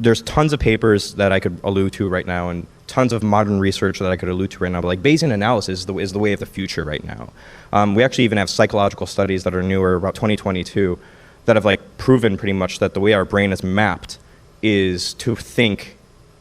there's tons of papers that I could allude to right now and tons of modern research that I could allude to right now, but like Bayesian analysis is the way of the future right now. We actually even have psychological studies that are newer, about 2022, that have like proven pretty much that the way our brain is mapped is to think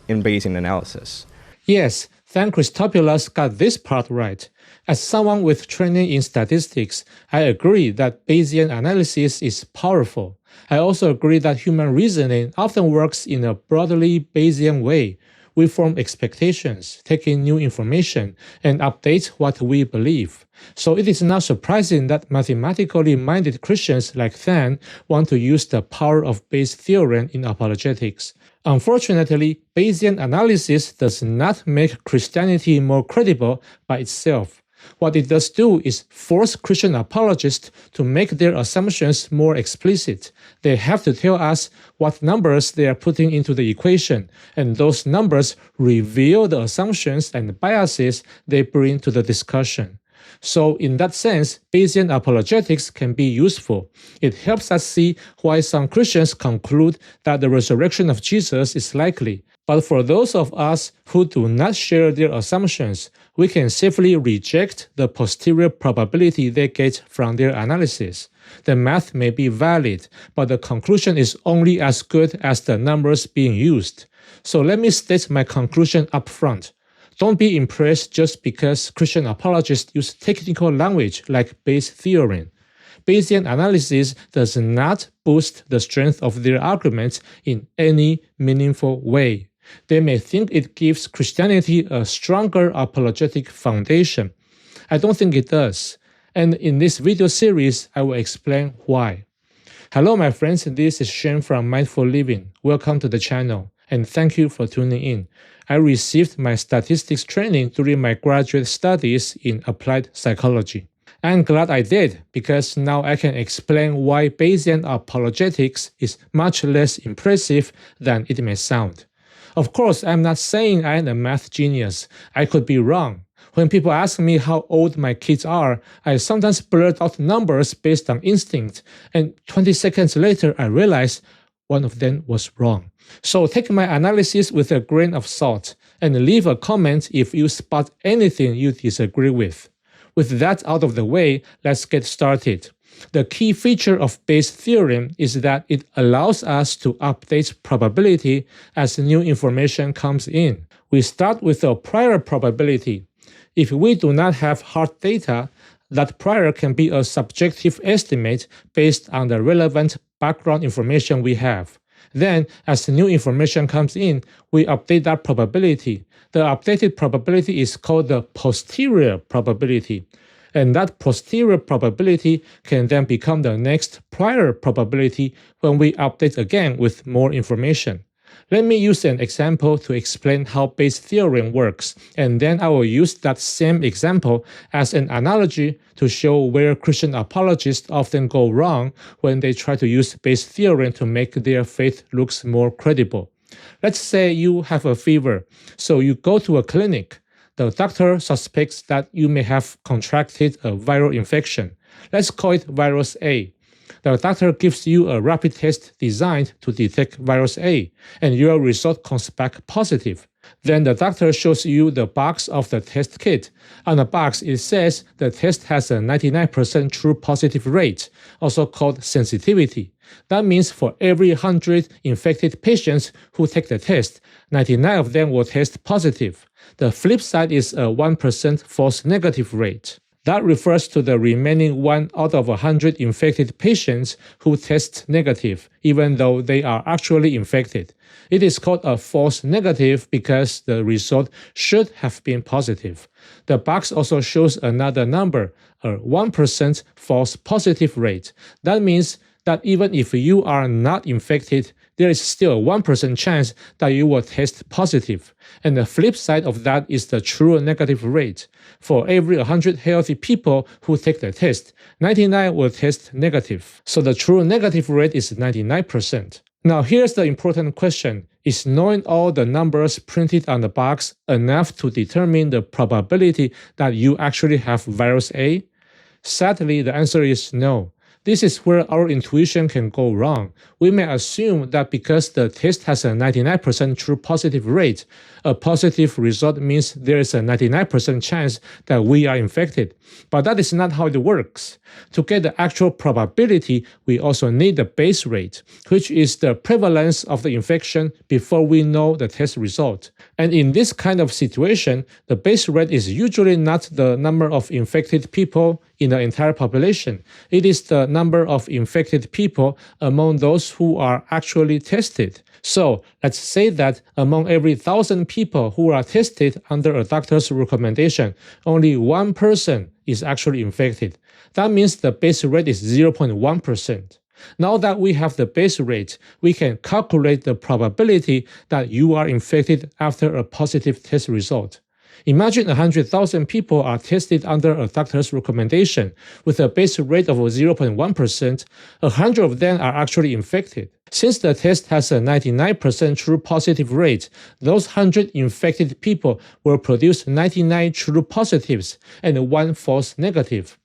in Bayesian analysis. Yes, Than Christopoulos got this part right. As someone with training in statistics, I agree that Bayesian analysis is powerful. I also agree that human reasoning often works in a broadly Bayesian way. We form expectations, take in new information, and update what we believe. So it is not surprising that mathematically minded Christians like Than want to use the power of Bayes' theorem in apologetics. Unfortunately, Bayesian analysis does not make Christianity more credible by itself. What it does do is force Christian apologists to make their assumptions more explicit. They have to tell us what numbers they are putting into the equation, and those numbers reveal the assumptions and biases they bring to the discussion. So in that sense, Bayesian apologetics can be useful. It helps us see why some Christians conclude that the resurrection of Jesus is likely. But for those of us who do not share their assumptions, we can safely reject the posterior probability they get from their analysis. The math may be valid, but the conclusion is only as good as the numbers being used. So let me state my conclusion up front. Don't be impressed just because Christian apologists use technical language like Bayes' theorem. Bayesian analysis does not boost the strength of their arguments in any meaningful way. They may think it gives Christianity a stronger apologetic foundation. I don't think it does. And in this video series, I will explain why. Hello, my friends. This is Shane from Mindful Living. Welcome to the channel, and thank you for tuning in. I received my statistics training during my graduate studies in applied psychology. I'm glad I did, because now I can explain why Bayesian apologetics is much less impressive than it may sound. Of course, I'm not saying I'm a math genius. I could be wrong. When people ask me how old my kids are, I sometimes blurt out numbers based on instinct, and 20 seconds later I realize one of them was wrong. So take my analysis with a grain of salt, and leave a comment if you spot anything you disagree with. With that out of the way, let's get started. The key feature of Bayes' theorem is that it allows us to update probability as new information comes in. We start with a prior probability. If we do not have hard data, that prior can be a subjective estimate based on the relevant background information we have. Then, as new information comes in, we update that probability. The updated probability is called the posterior probability. And that posterior probability can then become the next prior probability when we update again with more information. Let me use an example to explain how Bayes' theorem works, and then I will use that same example as an analogy to show where Christian apologists often go wrong when they try to use Bayes' theorem to make their faith look more credible. Let's say you have a fever, so you go to a clinic. The doctor suspects that you may have contracted a viral infection. Let's call it virus A. The doctor gives you a rapid test designed to detect virus A, and your result comes back positive. Then the doctor shows you the box of the test kit. On the box, it says the test has a 99% true positive rate, also called sensitivity. That means for every 100 infected patients who take the test, 99 of them will test positive. The flip side is a 1% false negative rate. That refers to the remaining 1 out of 100 infected patients who test negative, even though they are actually infected. It is called a false negative because the result should have been positive. The box also shows another number, a 1% false positive rate. That means that even if you are not infected, there is still a 1% chance that you will test positive. And the flip side of that is the true negative rate. For every 100 healthy people who take the test, 99 will test negative. So the true negative rate is 99%. Now here's the important question. Is knowing all the numbers printed on the box enough to determine the probability that you actually have virus A? Sadly, the answer is no. This is where our intuition can go wrong. We may assume that because the test has a 99% true positive rate, a positive result means there is a 99% chance that we are infected. But that is not how it works. To get the actual probability, we also need the Bayes rate, which is the prevalence of the infection before we know the test result. And in this kind of situation, the Bayes rate is usually not the number of infected people in the entire population. It is the number of infected people among those who are actually tested. So let's say that among every 1,000 people who are tested under a doctor's recommendation, only one person is actually infected. That means the Bayes rate is 0.1%. Now that we have the Bayes rate, we can calculate the probability that you are infected after a positive test result. Imagine 100,000 people are tested under a doctor's recommendation with a Bayes rate of 0.1%. 100 of them are actually infected. Since the test has a 99% true positive rate, those 100 infected people will produce 99 true positives and 1 false negative.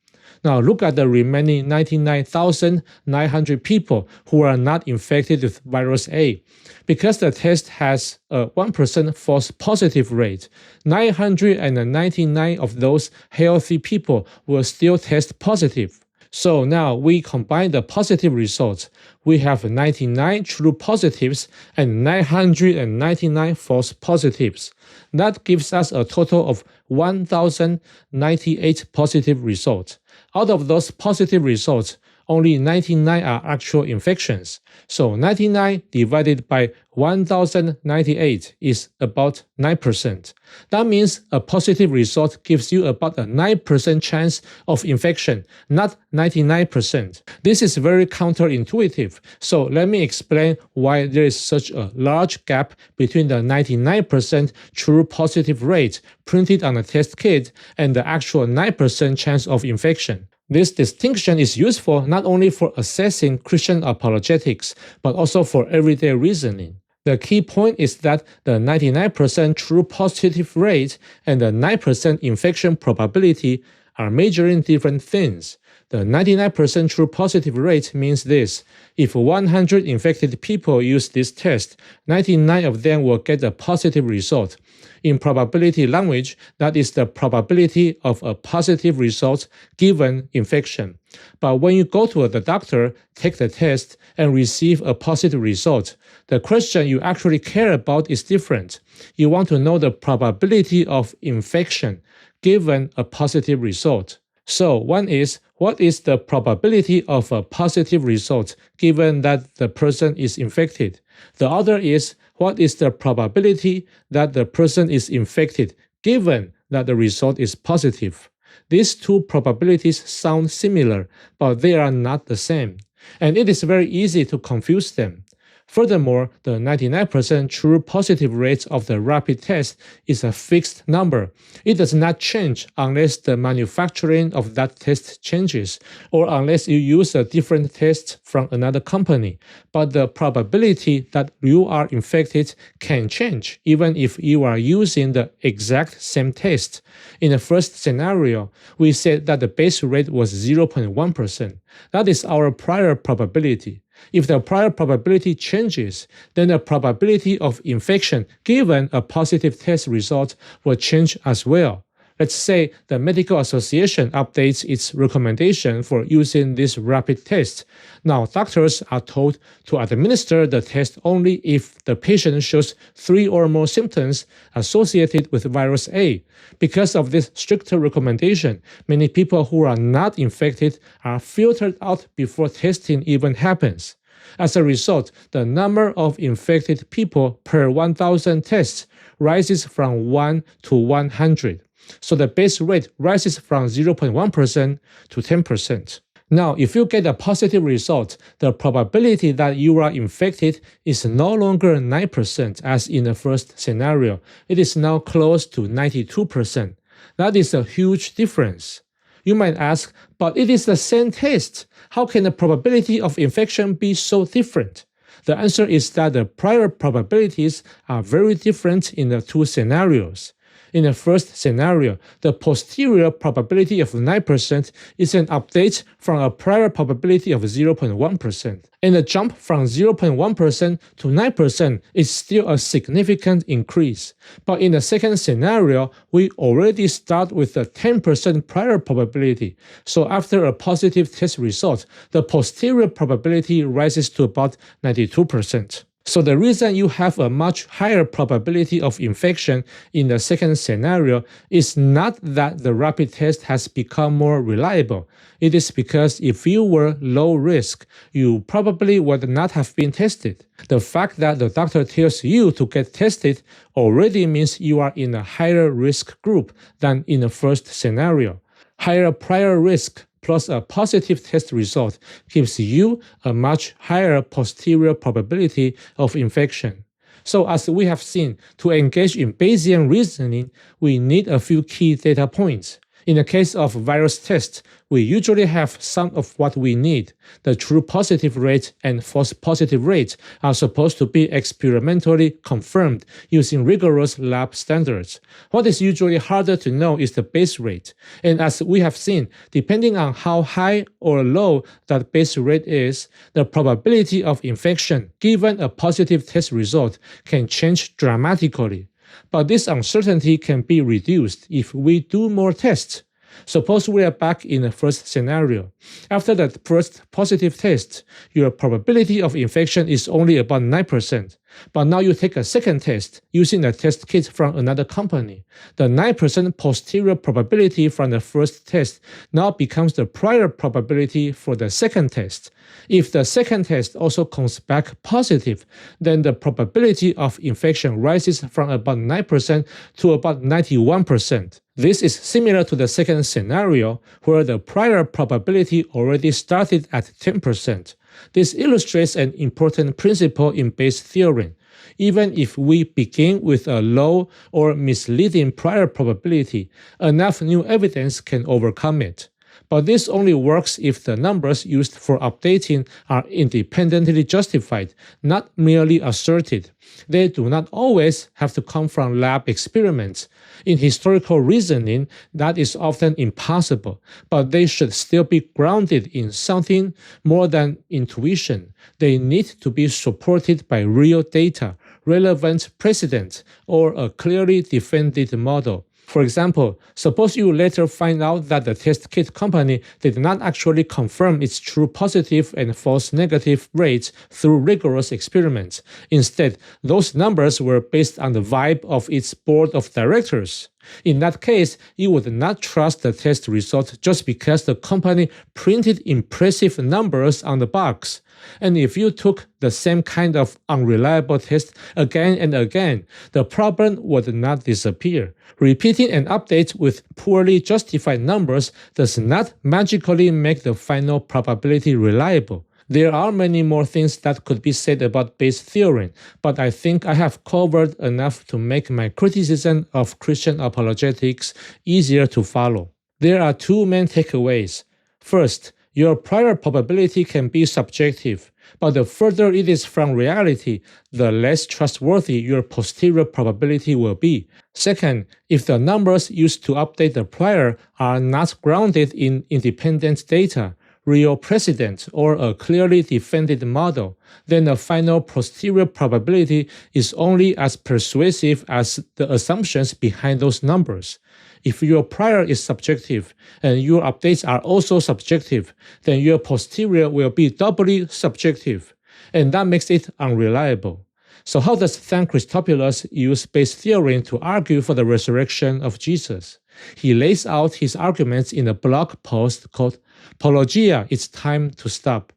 Now look at the remaining 99,900 people who are not infected with virus A. Because the test has a 1% false positive rate, 999 of those healthy people will still test positive. So now we combine the positive results. We have 99 true positives and 999 false positives. That gives us a total of 1,098 positive results. Out of those positive results, only 99 are actual infections. So 99 divided by 1,098 is about 9%. That means a positive result gives you about a 9% chance of infection, not 99%. This is very counterintuitive. So let me explain why there is such a large gap between the 99% true positive rate printed on a test kit and the actual 9% chance of infection. This distinction is useful not only for assessing Christian apologetics, but also for everyday reasoning. The key point is that the 99% true positive rate and the 9% infection probability are measuring different things. The 99% true positive rate means this: if 100 infected people use this test, 99 of them will get a positive result. In probability language, that is the probability of a positive result given infection. But when you go to the doctor, take the test, and receive a positive result, the question you actually care about is different. You want to know the probability of infection given a positive result. So one is, what is the probability of a positive result given that the person is infected? The other is, what is the probability that the person is infected given that the result is positive? These two probabilities sound similar, but they are not the same, and it is very easy to confuse them. Furthermore, the 99% true positive rate of the rapid test is a fixed number. It does not change unless the manufacturing of that test changes, or unless you use a different test from another company. But the probability that you are infected can change, even if you are using the exact same test. In the first scenario, we said that the Bayes rate was 0.1%. That is our prior probability. If the prior probability changes, then the probability of infection given a positive test result will change as well. Let's say the medical association updates its recommendation for using this rapid test. Now, doctors are told to administer the test only if the patient shows 3 or more symptoms associated with virus A. Because of this stricter recommendation, many people who are not infected are filtered out before testing even happens. As a result, the number of infected people per 1,000 tests rises from 1 to 100. So the Bayes rate rises from 0.1% to 10%. Now, if you get a positive result, the probability that you are infected is no longer 9% as in the first scenario. It is now close to 92%. That is a huge difference. You might ask, but it is the same test. How can the probability of infection be so different? The answer is that the prior probabilities are very different in the two scenarios. In the first scenario, the posterior probability of 9% is an update from a prior probability of 0.1%. And the jump from 0.1% to 9% is still a significant increase. But in the second scenario, we already start with a 10% prior probability. So after a positive test result, the posterior probability rises to about 92%. So the reason you have a much higher probability of infection in the second scenario is not that the rapid test has become more reliable. It is because if you were low risk, you probably would not have been tested. The fact that the doctor tells you to get tested already means you are in a higher risk group than in the first scenario. Higher prior risk plus a positive test result gives you a much higher posterior probability of infection. So as we have seen, to engage in Bayesian reasoning, we need a few key data points. In the case of virus tests, we usually have some of what we need. The true positive rate and false positive rate are supposed to be experimentally confirmed using rigorous lab standards. What is usually harder to know is the base rate. And as we have seen, depending on how high or low that base rate is, the probability of infection given a positive test result can change dramatically. But this uncertainty can be reduced if we do more tests. Suppose we are back in the first scenario. After the first positive test, your probability of infection is only about 9%. But now you take a second test using a test kit from another company. The 9% posterior probability from the first test now becomes the prior probability for the second test. If the second test also comes back positive, then the probability of infection rises from about 9% to about 91%. This is similar to the second scenario, where the prior probability already started at 10%. This illustrates an important principle in Bayes' theorem. Even if we begin with a low or misleading prior probability, enough new evidence can overcome it. But this only works if the numbers used for updating are independently justified, not merely asserted. They do not always have to come from lab experiments. In historical reasoning, that is often impossible, but they should still be grounded in something more than intuition. They need to be supported by real data, relevant precedent, or a clearly defended model. For example, suppose you later find out that the test kit company did not actually confirm its true positive and false negative rates through rigorous experiments. Instead, those numbers were based on the vibe of its board of directors. In that case, you would not trust the test result just because the company printed impressive numbers on the box. And if you took the same kind of unreliable test again and again, the problem would not disappear. Repeating an update with poorly justified numbers does not magically make the final probability reliable. There are many more things that could be said about Bayes' theorem, but I think I have covered enough to make my criticism of Christian apologetics easier to follow. There are two main takeaways. First, your prior probability can be subjective, but the further it is from reality, the less trustworthy your posterior probability will be. Second, if the numbers used to update the prior are not grounded in independent data, real precedent, or a clearly defended model, then the final posterior probability is only as persuasive as the assumptions behind those numbers. If your prior is subjective and your updates are also subjective, then your posterior will be doubly subjective, and that makes it unreliable. So how does Than Christopoulos use Bayes' theorem to argue for the resurrection of Jesus? He lays out his arguments in a blog post called Apologia, It's Time to Stop.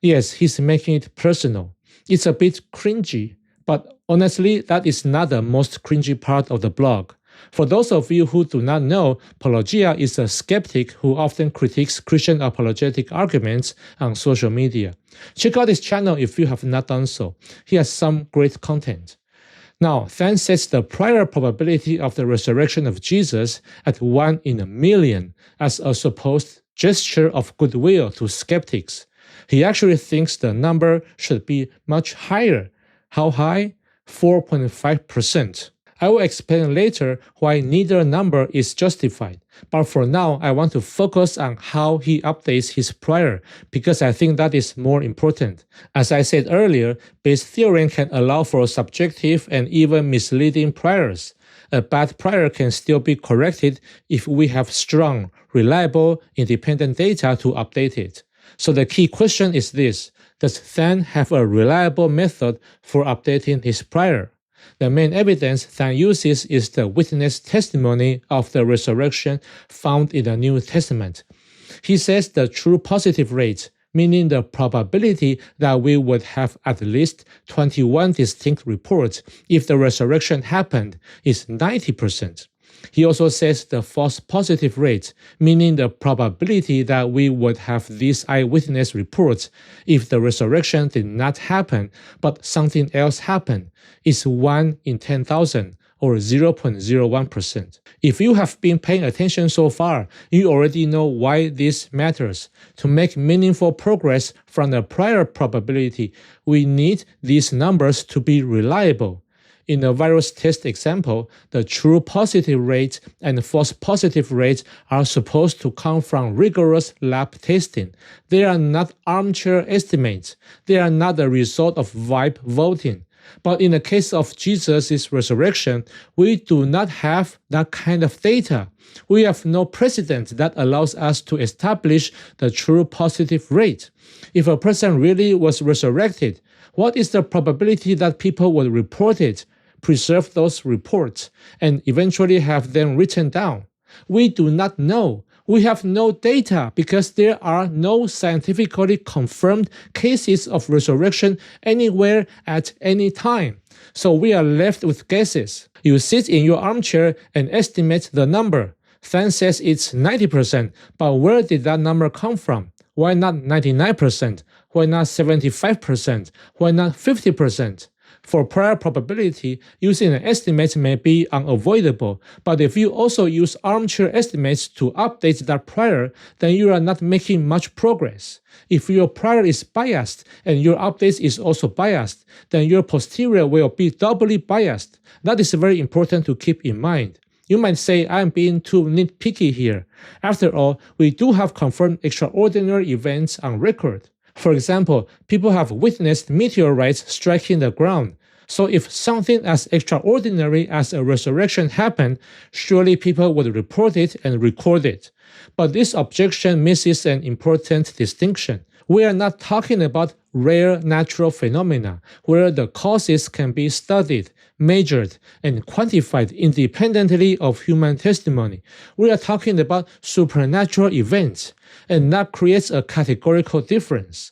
Yes, he's making it personal. It's a bit cringy, but honestly, that is not the most cringy part of the blog. For those of you who do not know, Apologia is a skeptic who often critiques Christian apologetic arguments on social media. Check out his channel if you have not done so. He has some great content. Now, Than sets the prior probability of the resurrection of Jesus at 1 in a million as a supposed gesture of goodwill to skeptics. He actually thinks the number should be much higher. How high? 4.5%. I will explain later why neither number is justified, but for now I want to focus on how he updates his prior, because I think that is more important. As I said earlier, Bayes' theorem can allow for subjective and even misleading priors. A bad prior can still be corrected if we have strong, reliable, independent data to update it. So the key question is this: does Than have a reliable method for updating his prior? The main evidence Than uses is the witness testimony of the resurrection found in the New Testament. He says the true positive rate, meaning the probability that we would have at least 21 distinct reports if the resurrection happened, is 90%. He also says the false positive rate, meaning the probability that we would have these eyewitness reports if the resurrection did not happen but something else happened, is 1 in 10,000, or 0.01%. If you have been paying attention so far, you already know why this matters. To make meaningful progress from the prior probability, we need these numbers to be reliable. In the virus test example, the true positive rate and false positive rate are supposed to come from rigorous lab testing. They are not armchair estimates. They are not the result of vibe voting. But in the case of Jesus' resurrection, we do not have that kind of data. We have no precedent that allows us to establish the true positive rate. If a person really was resurrected, what is the probability that people would report it, preserve those reports, and eventually have them written down? We do not know. We have no data because there are no scientifically confirmed cases of resurrection anywhere at any time. So we are left with guesses. You sit in your armchair and estimate the number. Than says it's 90%, but where did that number come from? Why not 99%? Why not 75%? Why not 50%? For prior probability, using an estimate may be unavoidable, but if you also use armchair estimates to update that prior, then you are not making much progress. If your prior is biased and your update is also biased, then your posterior will be doubly biased. That is very important to keep in mind. You might say I'm being too nitpicky here. After all, we do have confirmed extraordinary events on record. For example, people have witnessed meteorites striking the ground. So if something as extraordinary as a resurrection happened, surely people would report it and record it. But this objection misses an important distinction. We are not talking about rare natural phenomena where the causes can be studied, measured, and quantified independently of human testimony. We are talking about supernatural events, and that creates a categorical difference.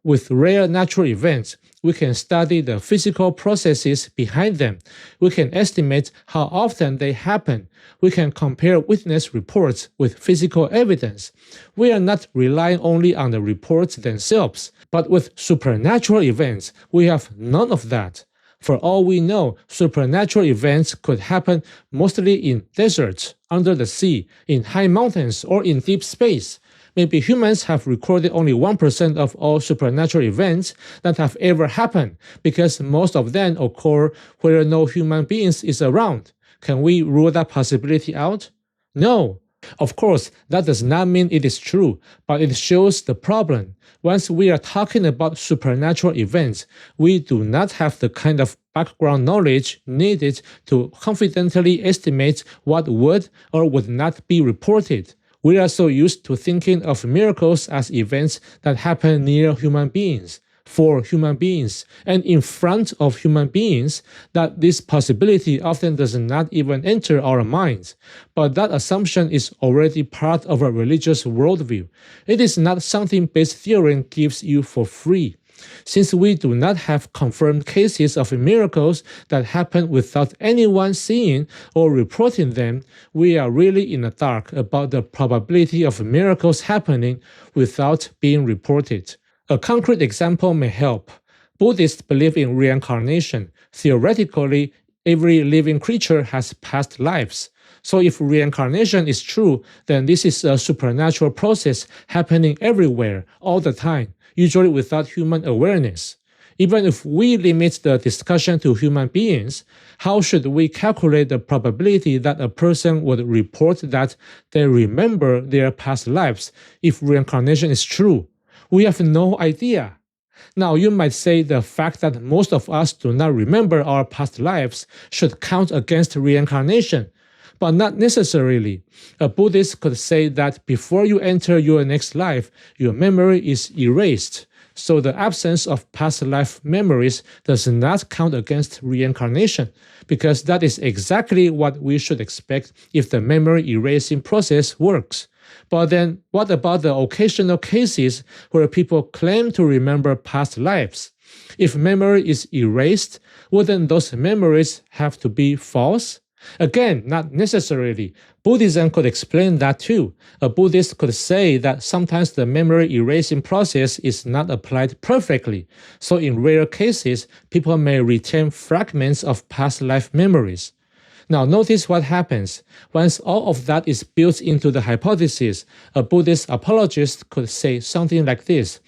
With rare natural events, we can study the physical processes behind them. We can estimate how often they happen. We can compare witness reports with physical evidence. We are not relying only on the reports themselves, but with supernatural events, we have none of that. For all we know, supernatural events could happen mostly in deserts, under the sea, in high mountains, or in deep space. Maybe humans have recorded only 1% of all supernatural events that have ever happened, because most of them occur where no human beings is around. Can we rule that possibility out? No. Of course, that does not mean it is true, but it shows the problem. Once we are talking about supernatural events, we do not have the kind of background knowledge needed to confidently estimate what would or would not be reported. We are so used to thinking of miracles as events that happen near human beings, for human beings, and in front of human beings, that this possibility often does not even enter our minds. But that assumption is already part of a religious worldview. It is not something Bayes' theorem gives you for free. Since we do not have confirmed cases of miracles that happen without anyone seeing or reporting them, we are really in the dark about the probability of miracles happening without being reported. A concrete example may help. Buddhists believe in reincarnation. Theoretically, every living creature has past lives. So if reincarnation is true, then this is a supernatural process happening everywhere, all the time, usually without human awareness. Even if we limit the discussion to human beings, how should we calculate the probability that a person would report that they remember their past lives if reincarnation is true? We have no idea. Now, you might say the fact that most of us do not remember our past lives should count against reincarnation, but not necessarily. A Buddhist could say that before you enter your next life, your memory is erased. So the absence of past life memories does not count against reincarnation, because that is exactly what we should expect if the memory erasing process works. But then, what about the occasional cases where people claim to remember past lives? If memory is erased, wouldn't those memories have to be false? Again, not necessarily. Buddhism could explain that too. A Buddhist could say that sometimes the memory erasing process is not applied perfectly, so in rare cases, people may retain fragments of past life memories. Now notice what happens. Once all of that is built into the hypothesis, a Buddhist apologist could say something like this.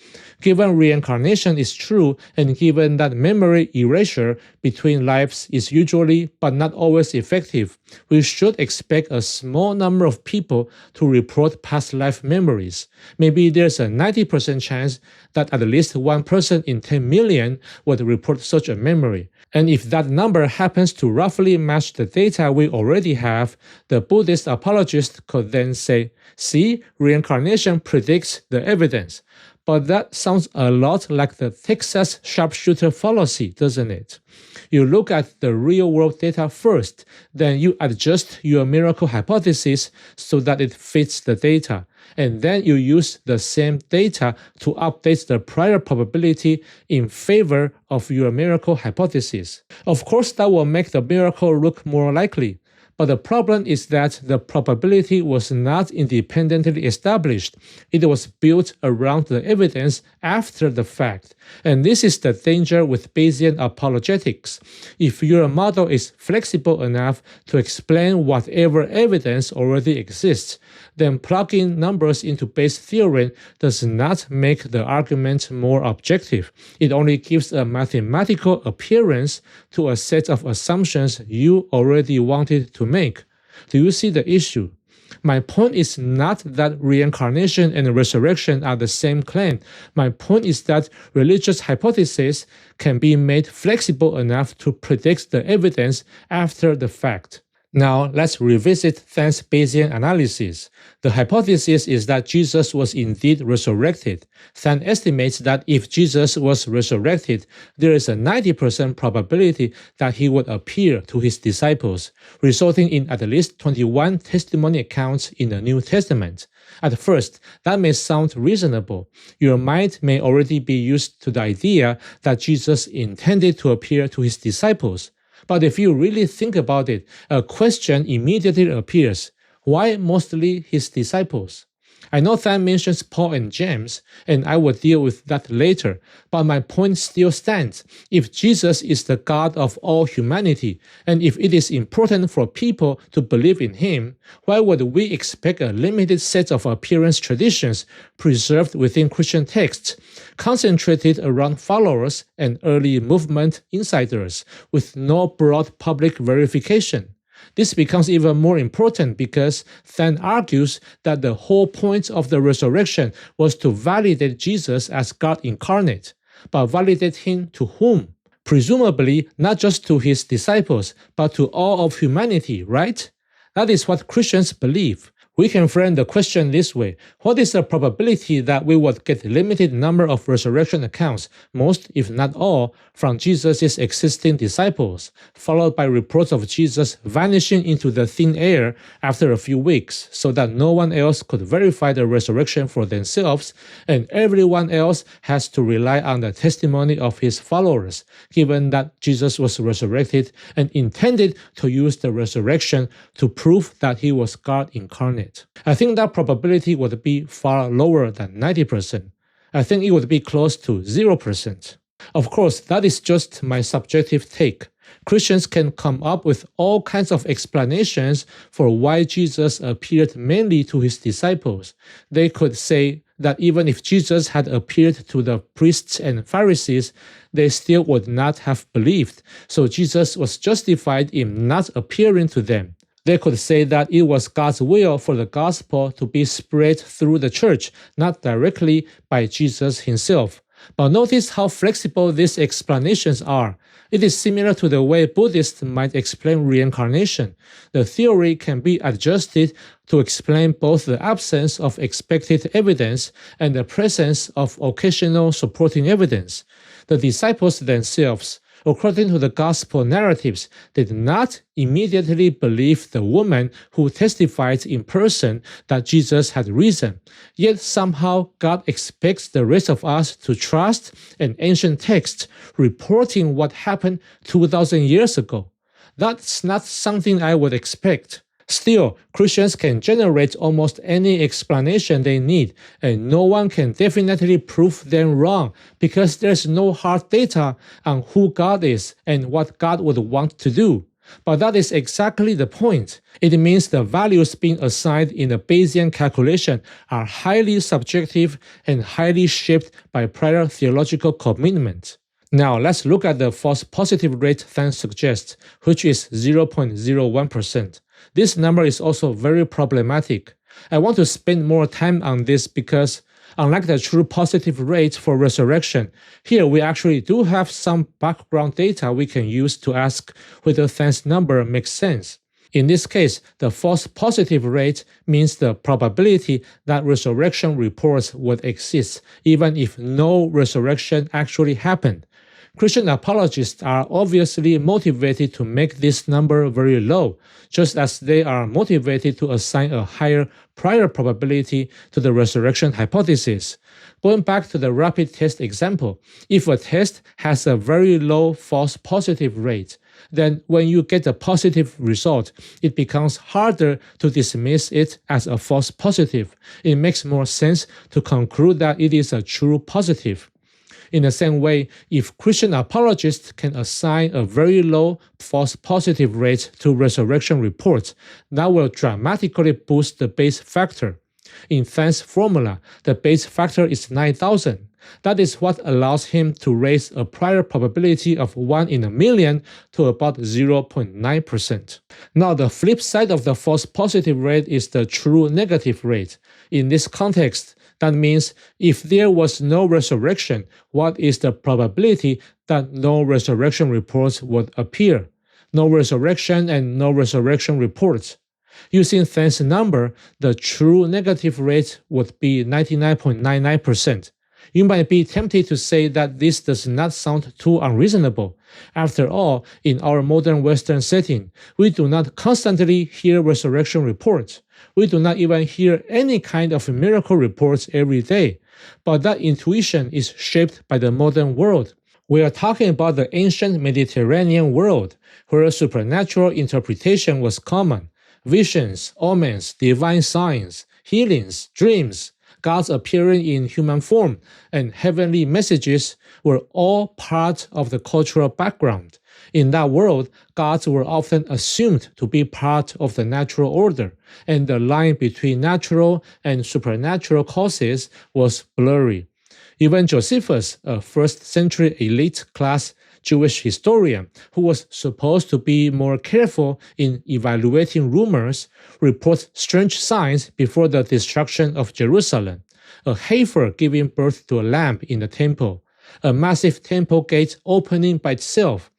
Given reincarnation is true, and given that memory erasure between lives is usually but not always effective, we should expect a small number of people to report past life memories. Maybe there's a 90% chance that at least one person in 10 million would report such a memory. And if that number happens to roughly match the data we already have, the Buddhist apologist could then say, see, reincarnation predicts the evidence. But that sounds a lot like the Texas sharpshooter fallacy, doesn't it? You look at the real-world data first, then you adjust your miracle hypothesis so that it fits the data, and then you use the same data to update the prior probability in favor of your miracle hypothesis. Of course, that will make the miracle look more likely. But the problem is that the probability was not independently established. It was built around the evidence after the fact. And this is the danger with Bayesian apologetics. If your model is flexible enough to explain whatever evidence already exists, then plugging numbers into Bayes' theorem does not make the argument more objective. It only gives a mathematical appearance to a set of assumptions you already wanted to make. Do you see the issue? My point is not that reincarnation and resurrection are the same claim. My point is that religious hypotheses can be made flexible enough to predict the evidence after the fact. Now, let's revisit Than's Bayesian analysis. The hypothesis is that Jesus was indeed resurrected. Than estimates that if Jesus was resurrected, there is a 90% probability that he would appear to his disciples, resulting in at least 21 testimony accounts in the New Testament. At first, that may sound reasonable. Your mind may already be used to the idea that Jesus intended to appear to his disciples. But if you really think about it, a question immediately appears. Why mostly his disciples? I know Than mentions Paul and James, and I will deal with that later, but my point still stands. If Jesus is the God of all humanity, and if it is important for people to believe in him, why would we expect a limited set of appearance traditions preserved within Christian texts, concentrated around followers and early movement insiders, with no broad public verification? This becomes even more important because Than argues that the whole point of the resurrection was to validate Jesus as God incarnate. But validate him to whom? Presumably not just to his disciples, but to all of humanity, right? That is what Christians believe. We can frame the question this way. What is the probability that we would get a limited number of resurrection accounts, most if not all, from Jesus' existing disciples, followed by reports of Jesus vanishing into the thin air after a few weeks, so that no one else could verify the resurrection for themselves, and everyone else has to rely on the testimony of his followers, given that Jesus was resurrected and intended to use the resurrection to prove that he was God incarnate? I think that probability would be far lower than 90%. I think it would be close to 0%. Of course, that is just my subjective take. Christians can come up with all kinds of explanations for why Jesus appeared mainly to his disciples. They could say that even if Jesus had appeared to the priests and Pharisees, they still would not have believed, so Jesus was justified in not appearing to them. They could say that it was God's will for the gospel to be spread through the church, not directly by Jesus himself. But notice how flexible these explanations are. It is similar to the way Buddhists might explain reincarnation. The theory can be adjusted to explain both the absence of expected evidence and the presence of occasional supporting evidence. The disciples themselves, according to the gospel narratives, did not immediately believe the woman who testified in person that Jesus had risen. Yet somehow God expects the rest of us to trust an ancient text reporting what happened 2,000 years ago. That's not something I would expect. Still, Christians can generate almost any explanation they need, and no one can definitely prove them wrong because there's no hard data on who God is and what God would want to do. But that is exactly the point. It means the values being assigned in the Bayesian calculation are highly subjective and highly shaped by prior theological commitment. Now, let's look at the false positive rate Than suggests, which is 0.01%. This number is also very problematic. I want to spend more time on this because, unlike the true positive rate for resurrection, here we actually do have some background data we can use to ask whether Than's number makes sense. In this case, the false positive rate means the probability that resurrection reports would exist, even if no resurrection actually happened. Christian apologists are obviously motivated to make this number very low, just as they are motivated to assign a higher prior probability to the resurrection hypothesis. Going back to the rapid test example, if a test has a very low false positive rate, then when you get a positive result, it becomes harder to dismiss it as a false positive. It makes more sense to conclude that it is a true positive. In the same way, if Christian apologists can assign a very low false positive rate to resurrection reports, that will dramatically boost the Bayes factor. In Than's formula, the Bayes factor is 9,000. That is what allows him to raise a prior probability of 1 in a million to about 0.9%. Now, the flip side of the false positive rate is the true negative rate. In this context, that means if there was no resurrection, what is the probability that no resurrection reports would appear? No resurrection and no resurrection reports. Using Than's number, the true negative rate would be 99.99%. You might be tempted to say that this does not sound too unreasonable. After all, in our modern Western setting, we do not constantly hear resurrection reports. We do not even hear any kind of miracle reports every day. But that intuition is shaped by the modern world. We are talking about the ancient Mediterranean world, where supernatural interpretation was common. Visions, omens, divine signs, healings, dreams, God's appearing in human form, and heavenly messages were all part of the cultural background. In that world, gods were often assumed to be part of the natural order, and the line between natural and supernatural causes was blurry. Even Josephus, a 1st century elite class Jewish historian who was supposed to be more careful in evaluating rumors, reports strange signs before the destruction of Jerusalem: a heifer giving birth to a lamb in the temple, a massive temple gate opening by itself,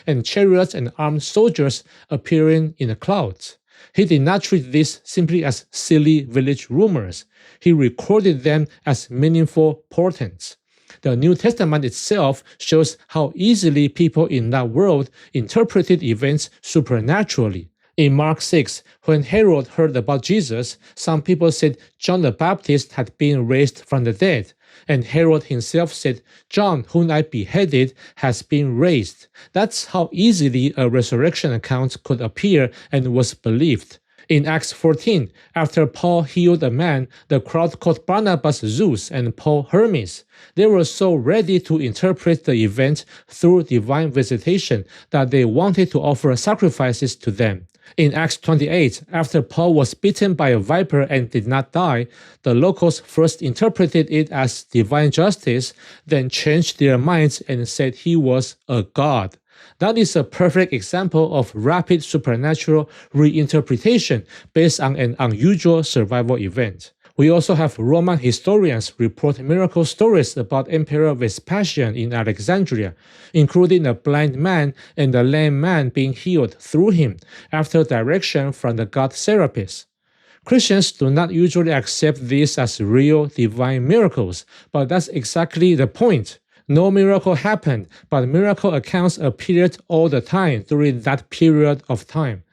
and chariots and armed soldiers appearing in the clouds. He did not treat this simply as silly village rumors. He recorded them as meaningful portents. The New Testament itself shows how easily people in that world interpreted events supernaturally. In Mark 6, when Herod heard about Jesus, some people said John the Baptist had been raised from the dead, and Herod himself said, John, whom I beheaded, has been raised. That's how easily a resurrection account could appear and was believed. In Acts 14, after Paul healed a man, the crowd called Barnabas Zeus and Paul Hermes. They were so ready to interpret the event through divine visitation that they wanted to offer sacrifices to them. In Acts 28, after Paul was bitten by a viper and did not die, the locals first interpreted it as divine justice, then changed their minds and said he was a god. That is a perfect example of rapid supernatural reinterpretation based on an unusual survival event. We also have Roman historians report miracle stories about Emperor Vespasian in Alexandria, including a blind man and a lame man being healed through him after direction from the god Serapis. Christians do not usually accept these as real divine miracles, but that's exactly the point. No miracle happened, but miracle accounts appeared all the time during that period of time.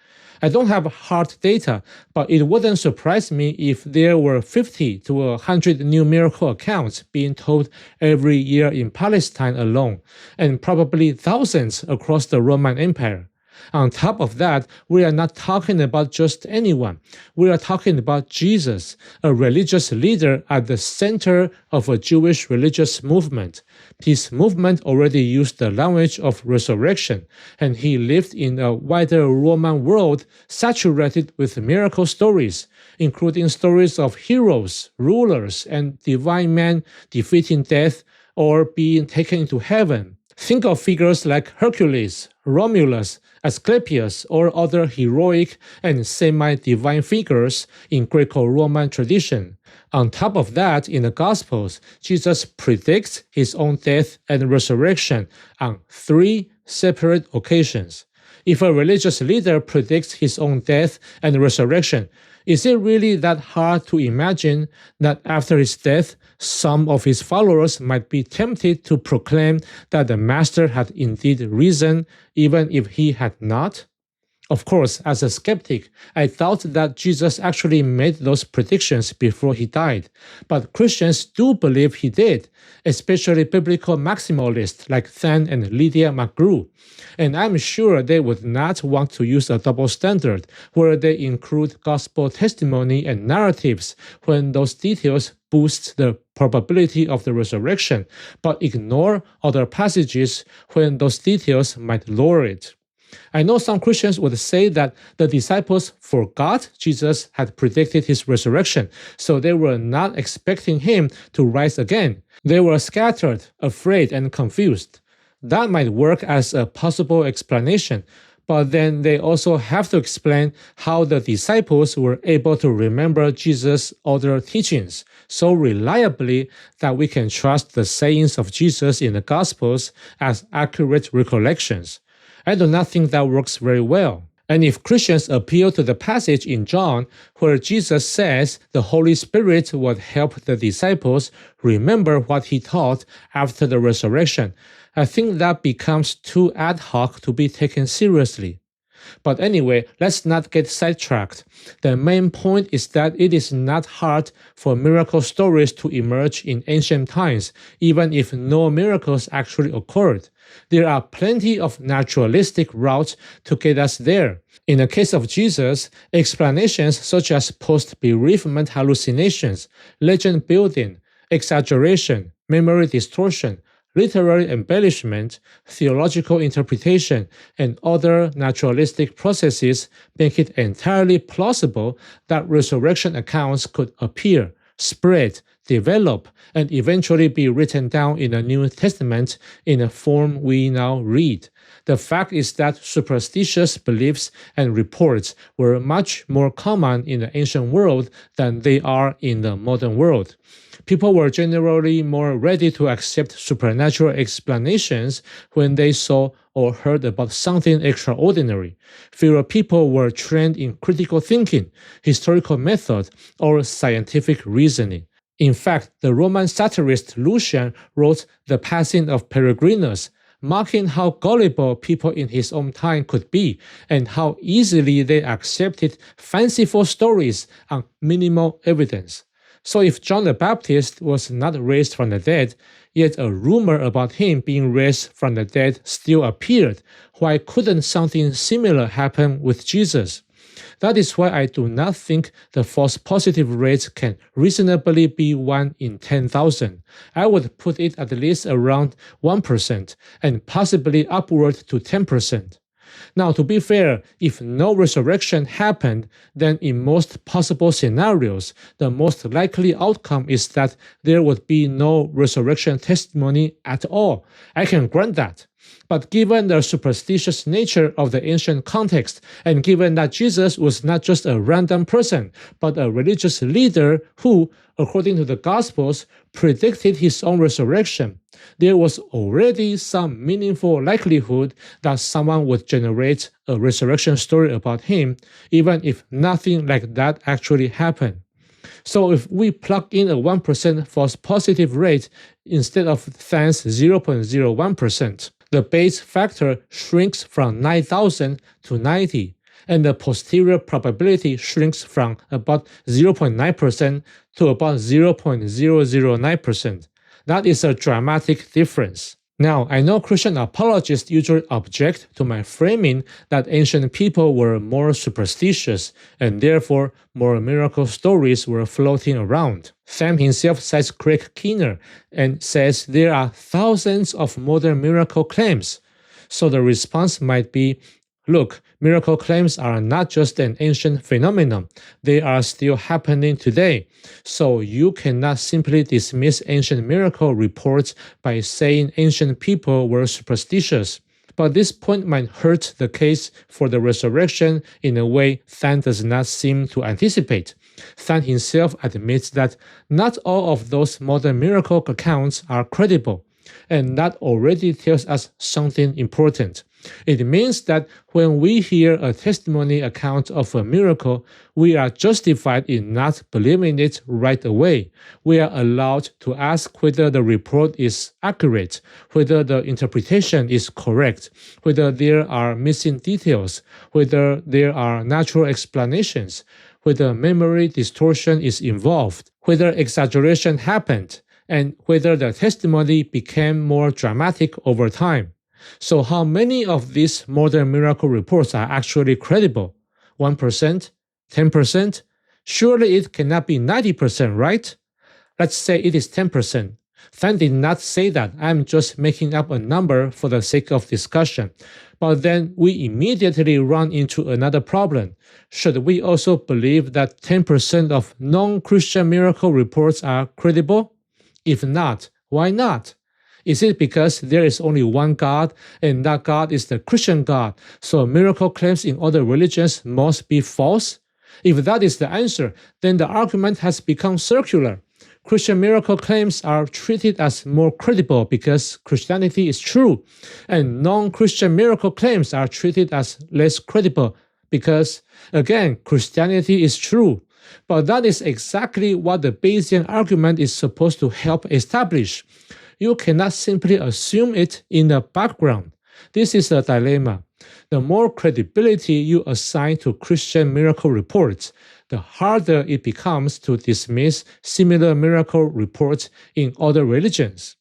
I don't have hard data, but it wouldn't surprise me if there were 50 to 100 new miracle accounts being told every year in Palestine alone, and probably thousands across the Roman Empire. On top of that, we are not talking about just anyone. We are talking about Jesus, a religious leader at the center of a Jewish religious movement. His movement already used the language of resurrection, and he lived in a wider Roman world saturated with miracle stories, including stories of heroes, rulers, and divine men defeating death or being taken into heaven. Think of figures like Hercules, Romulus, Asclepius, or other heroic and semi-divine figures in Greco-Roman tradition. On top of that, in the Gospels, Jesus predicts his own death and resurrection on 3 separate occasions. If a religious leader predicts his own death and resurrection, is it really that hard to imagine that after his death, some of his followers might be tempted to proclaim that the Master had indeed risen, even if he had not? Of course, as a skeptic, I doubt that Jesus actually made those predictions before he died, but Christians do believe he did, especially biblical maximalists like Than and Lydia McGrew. And I'm sure they would not want to use a double standard where they include gospel testimony and narratives when those details boost the probability of the resurrection, but ignore other passages when those details might lower it. I know some Christians would say that the disciples forgot Jesus had predicted his resurrection, so they were not expecting him to rise again. They were scattered, afraid, and confused. That might work as a possible explanation, but then they also have to explain how the disciples were able to remember Jesus' other teachings so reliably that we can trust the sayings of Jesus in the Gospels as accurate recollections. I do not think that works very well. And if Christians appeal to the passage in John where Jesus says the Holy Spirit would help the disciples remember what he taught after the resurrection, I think that becomes too ad hoc to be taken seriously. But anyway, let's not get sidetracked. The main point is that it is not hard for miracle stories to emerge in ancient times, even if no miracles actually occurred. There are plenty of naturalistic routes to get us there. In the case of Jesus, explanations such as post-bereavement hallucinations, legend building, exaggeration, memory distortion, literary embellishment, theological interpretation, and other naturalistic processes make it entirely plausible that resurrection accounts could appear, spread, develop, and eventually be written down in the New Testament in the form we now read. The fact is that superstitious beliefs and reports were much more common in the ancient world than they are in the modern world. People were generally more ready to accept supernatural explanations when they saw or heard about something extraordinary. Fewer people were trained in critical thinking, historical method, or scientific reasoning. In fact, the Roman satirist Lucian wrote The Passing of Peregrinus, marking how gullible people in his own time could be and how easily they accepted fanciful stories on minimal evidence. So if John the Baptist was not raised from the dead, yet a rumor about him being raised from the dead still appeared, why couldn't something similar happen with Jesus? That is why I do not think the false positive rate can reasonably be 1 in 10,000. I would put it at least around 1% and possibly upward to 10%. Now, to be fair, if no resurrection happened, then in most possible scenarios, the most likely outcome is that there would be no resurrection testimony at all. I can grant that. But given the superstitious nature of the ancient context, and given that Jesus was not just a random person, but a religious leader who, according to the Gospels, predicted his own resurrection, there was already some meaningful likelihood that someone would generate a resurrection story about him, even if nothing like that actually happened. So if we plug in a 1% false positive rate instead of Than's 0.01%, the Bayes factor shrinks from 9,000 to 90, and the posterior probability shrinks from about 0.9% to about 0.009%. That is a dramatic difference. Now, I know Christian apologists usually object to my framing that ancient people were more superstitious and therefore more miracle stories were floating around. Than himself cites Craig Keener and says there are thousands of modern miracle claims. So the response might be, look, miracle claims are not just an ancient phenomenon, they are still happening today. So you cannot simply dismiss ancient miracle reports by saying ancient people were superstitious. But this point might hurt the case for the resurrection in a way Than does not seem to anticipate. Than himself admits that not all of those modern miracle accounts are credible, and that already tells us something important. It means that when we hear a testimony account of a miracle, we are justified in not believing it right away. We are allowed to ask whether the report is accurate, whether the interpretation is correct, whether there are missing details, whether there are natural explanations, whether memory distortion is involved, whether exaggeration happened, and whether the testimony became more dramatic over time. So how many of these modern miracle reports are actually credible? 1%? 10%? Surely it cannot be 90%, right? Let's say it is 10%. Than did not say that. I'm just making up a number for the sake of discussion. But then we immediately run into another problem. Should we also believe that 10% of non-Christian miracle reports are credible? If not, why not? Is it because there is only one God, and that God is the Christian God, so miracle claims in other religions must be false? If that is the answer, then the argument has become circular. Christian miracle claims are treated as more credible because Christianity is true, and non-Christian miracle claims are treated as less credible because, again, Christianity is true. But that is exactly what the Bayesian argument is supposed to help establish. You cannot simply assume it in the background. This is a dilemma. The more credibility you assign to Christian miracle reports, the harder it becomes to dismiss similar miracle reports in other religions.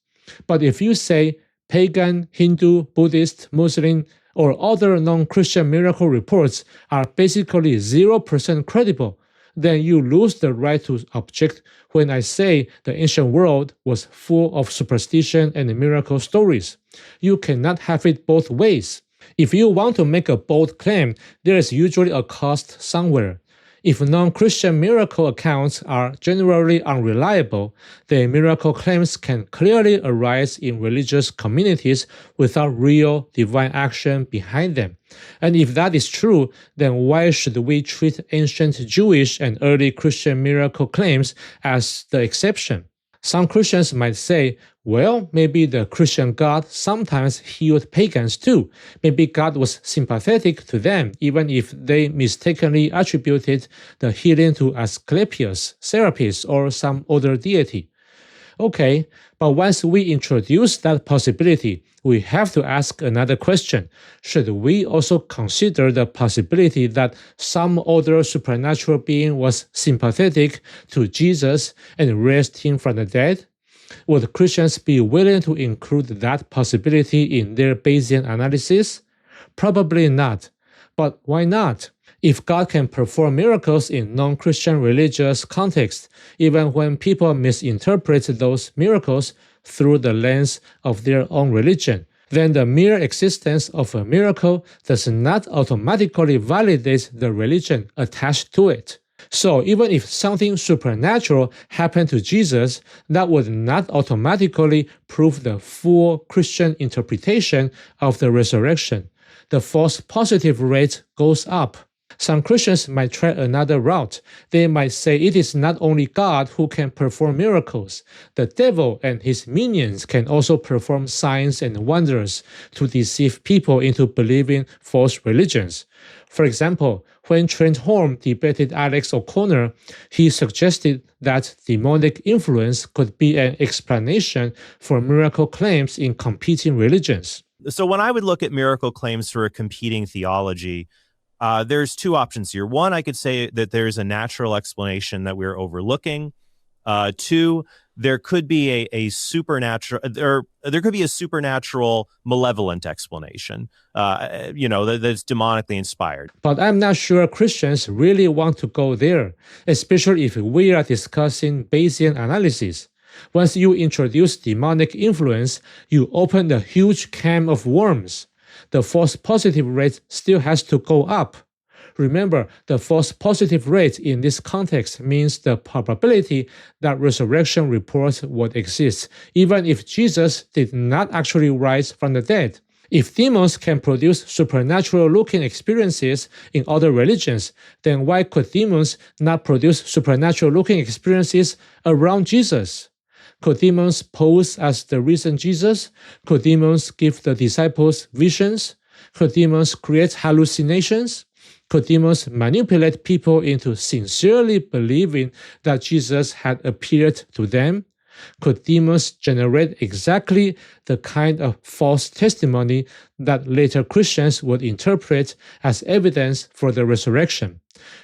But if you say pagan, Hindu, Buddhist, Muslim, or other non-Christian miracle reports are basically 0% credible, then you lose the right to object when I say the ancient world was full of superstition and miracle stories. You cannot have it both ways. If you want to make a bold claim, there is usually a cost somewhere. If non-Christian miracle accounts are generally unreliable, then miracle claims can clearly arise in religious communities without real divine action behind them. And if that is true, then why should we treat ancient Jewish and early Christian miracle claims as the exception? Some Christians might say, well, maybe the Christian God sometimes healed pagans too. Maybe God was sympathetic to them, even if they mistakenly attributed the healing to Asclepius, Serapis, or some other deity. Okay, but once we introduce that possibility, we have to ask another question. Should we also consider the possibility that some other supernatural being was sympathetic to Jesus and raised him from the dead? Would Christians be willing to include that possibility in their Bayesian analysis? Probably not. But why not? If God can perform miracles in non-Christian religious contexts, even when people misinterpret those miracles through the lens of their own religion, then the mere existence of a miracle does not automatically validate the religion attached to it. So even if something supernatural happened to Jesus, that would not automatically prove the full Christian interpretation of the resurrection. The false positive rate goes up. Some Christians might try another route. They might say it is not only God who can perform miracles. The devil and his minions can also perform signs and wonders to deceive people into believing false religions. For example, when Trent Horn debated Alex O'Connor, he suggested that demonic influence could be an explanation for miracle claims in competing religions. So when I would look at miracle claims for a competing theology, there's two options here. One, I could say that there's a natural explanation that we're overlooking. Two, there could be a supernatural, there could be a supernatural malevolent explanation, that's demonically inspired. But I'm not sure Christians really want to go there, especially if we are discussing Bayesian analysis. Once you introduce demonic influence, you open a huge can of worms. The false positive rate still has to go up. Remember, the false positive rate in this context means the probability that resurrection reports would exist, even if Jesus did not actually rise from the dead. If demons can produce supernatural-looking experiences in other religions, then why could demons not produce supernatural-looking experiences around Jesus? Could demons pose as the risen Jesus? Could demons give the disciples visions? Could demons create hallucinations? Could demons manipulate people into sincerely believing that Jesus had appeared to them? Could demons generate exactly the kind of false testimony that later Christians would interpret as evidence for the resurrection?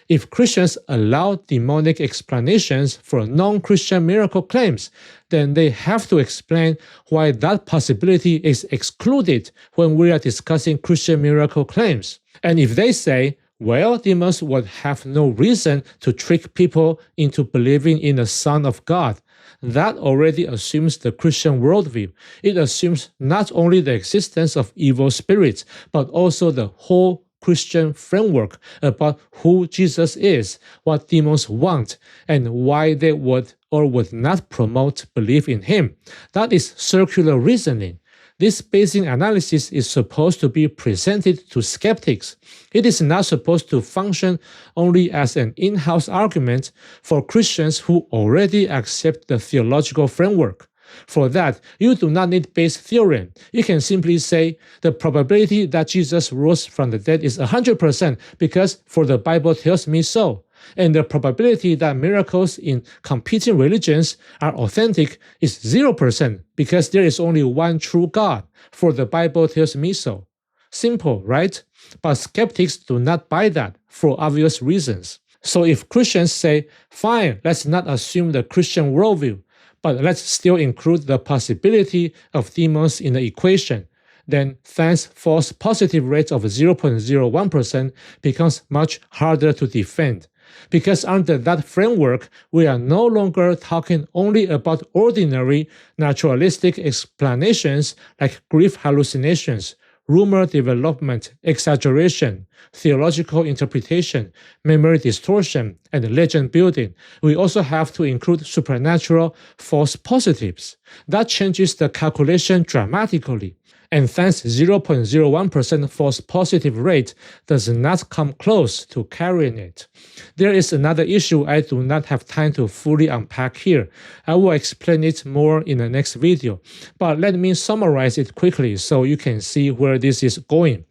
If Christians allow demonic explanations for non-Christian miracle claims, then they have to explain why that possibility is excluded when we are discussing Christian miracle claims. And if they say, well, demons would have no reason to trick people into believing in the Son of God, that already assumes the Christian worldview. It assumes not only the existence of evil spirits, but also the whole Christian framework about who Jesus is, what demons want, and why they would or would not promote belief in him. That is circular reasoning. This Bayesian analysis is supposed to be presented to skeptics. It is not supposed to function only as an in-house argument for Christians who already accept the theological framework. For that, you do not need Bayes' theorem. You can simply say the probability that Jesus rose from the dead is 100% because for the Bible tells me so. And the probability that miracles in competing religions are authentic is 0% because there is only one true God, for the Bible tells me so. Simple, right? But skeptics do not buy that for obvious reasons. So if Christians say, fine, let's not assume the Christian worldview, but let's still include the possibility of demons in the equation, then Than's false positive rate of 0.01% becomes much harder to defend. Because under that framework, we are no longer talking only about ordinary naturalistic explanations like grief hallucinations, rumor development, exaggeration, theological interpretation, memory distortion, and legend building. We also have to include supernatural false positives. That changes the calculation dramatically. And Than's 0.01% false positive rate does not come close to carrying it. There is another issue I do not have time to fully unpack here. I will explain it more in the next video, but let me summarize it quickly so you can see where this is going.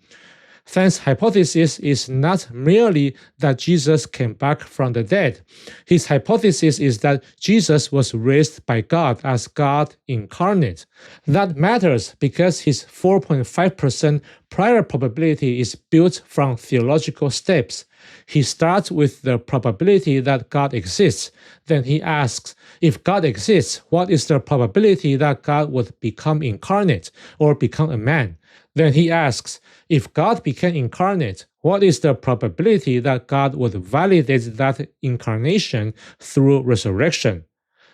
Than's hypothesis is not merely that Jesus came back from the dead. His hypothesis is that Jesus was raised by God as God incarnate. That matters because his 4.5% prior probability is built from theological steps. He starts with the probability that God exists. Then he asks, if God exists, what is the probability that God would become incarnate or become a man? Then he asks, if God became incarnate, What is the probability that God would validate that incarnation through resurrection?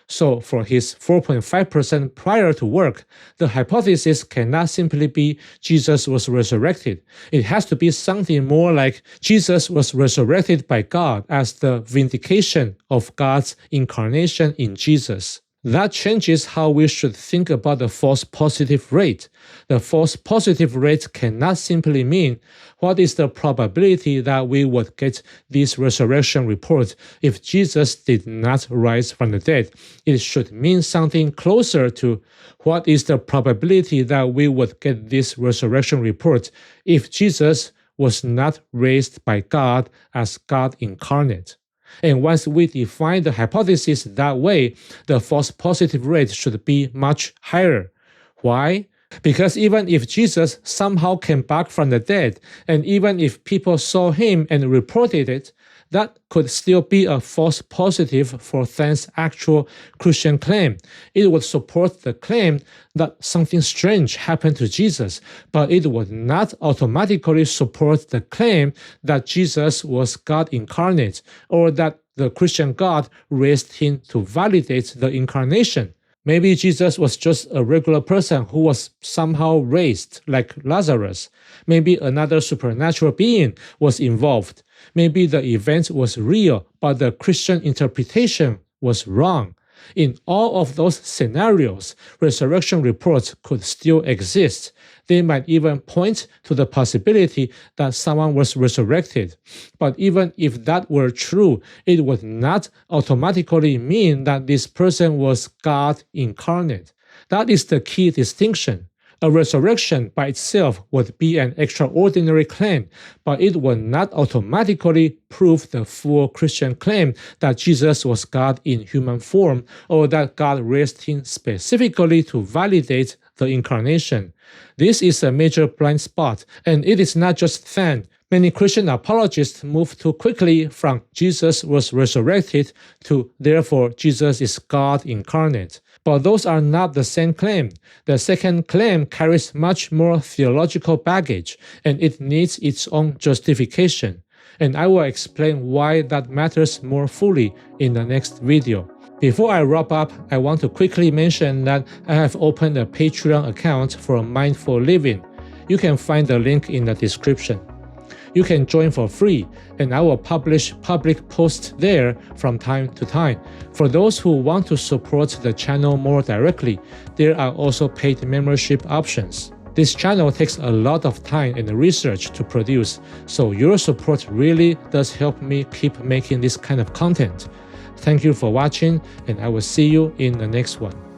So for his 4.5% prior to work, the hypothesis cannot simply be Jesus was resurrected. It has to be something more like Jesus was resurrected by God as the vindication of God's incarnation in Jesus. That changes how we should think about the false positive rate. The false positive rate cannot simply mean what is the probability that we would get this resurrection report if Jesus did not rise from the dead. It should mean something closer to what is the probability that we would get this resurrection report if Jesus was not raised by God as God incarnate. And once we define the hypothesis that way, the false positive rate should be much higher. Why? Because even if Jesus somehow came back from the dead, and even if people saw him and reported it, that could still be a false positive for Than's actual Christian claim. It would support the claim that something strange happened to Jesus, but it would not automatically support the claim that Jesus was God incarnate, or that the Christian God raised him to validate the incarnation. Maybe Jesus was just a regular person who was somehow raised, like Lazarus. Maybe another supernatural being was involved. Maybe the event was real, but the Christian interpretation was wrong. In all of those scenarios, resurrection reports could still exist. They might even point to the possibility that someone was resurrected. But even if that were true, it would not automatically mean that this person was God incarnate. That is the key distinction. A resurrection by itself would be an extraordinary claim, but it would not automatically prove the full Christian claim that Jesus was God in human form, or that God raised him specifically to validate the incarnation. This is a major blind spot, and it is not just Than. Many Christian apologists move too quickly from Jesus was resurrected to therefore Jesus is God incarnate. But those are not the same claim. The second claim carries much more theological baggage, and it needs its own justification. And I will explain why that matters more fully in the next video. Before I wrap up, I want to quickly mention that I have opened a Patreon account for Mindful Living. You can find the link in the description. You can join for free, and I will publish public posts there from time to time. For those who want to support the channel more directly, there are also paid membership options. This channel takes a lot of time and research to produce, so your support really does help me keep making this kind of content. Thank you for watching, and I will see you in the next one.